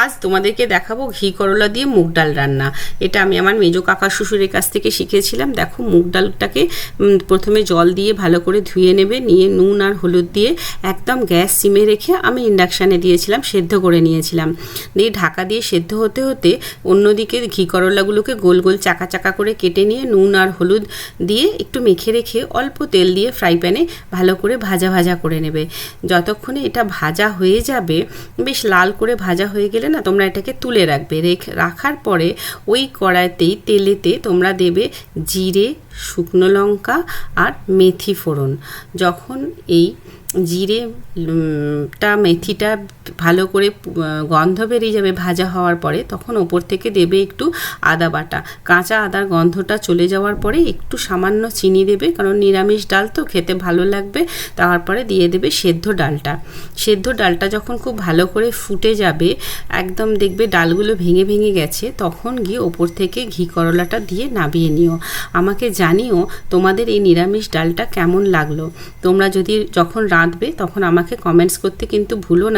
আজ তোমাদেরকে দেখাবো ঘি করলা দিয়ে মুগ ডাল রান্না। এটা আমি আমার মেজো কাকা শ্বশুরের কাছ থেকে শিখেছিলাম। দেখো, মুগ ডালটাকে প্রথমে জল দিয়ে ভালো করে ধুয়ে নেবে, নিয়ে নুন আর হলুদ দিয়ে একদম গ্যাস সিমে রেখে আমি ইন্ডাকশানে দিয়েছিলাম, সেদ্ধ করে নিয়েছিলাম। দিয়ে ঢাকা দিয়ে সেদ্ধ হতে হতে অন্যদিকে ঘি করলাগুলোকে গোল গোল চাকা চাকা করে কেটে নিয়ে নুন আর হলুদ দিয়ে একটু মেখে রেখে অল্প তেল দিয়ে ফ্রাই প্যানে ভালো করে ভাজা ভাজা করে নেবে। যতক্ষণে এটা ভাজা হয়ে যাবে, বেশ লাল করে ভাজা হয়ে গেলে না তোমরা এটাকে তুলে রাখবে। রাখার পরে ওই কড়াইতেই তেলেতে তোমরা দেবে জিরে, শুকনো লঙ্কা আর মেথি ফোড়ন। যখন এই জিরেটা মেথিটা ভালো করে গন্ধ বেরিয়ে যাবে ভাজা হওয়ার পরে, তখন ওপর থেকে দেবে একটু আদা বাটা। কাঁচা আদার গন্ধটা চলে যাওয়ার পরে একটু সামান্য চিনি দেবে, কারণ নিরামিষ ডাল তো খেতে ভালো লাগবে। তারপরে দিয়ে দেবে সেদ্ধ ডালটা। সেদ্ধ ডালটা যখন খুব ভালো করে ফুটে যাবে, একদম দেখবে ডালগুলো ভেঙে ভেঙে গেছে, তখন গিয়ে ওপর থেকে ঘি করলাটা দিয়ে নামিয়ে নিও। আমাকে জানিও তোমাদের এই নিরামিষ ডালটা কেমন লাগলো। তোমরা যদি যখন রাঁধবে তখন আমাকে কমেন্টস করতে কিন্তু ভুলো না।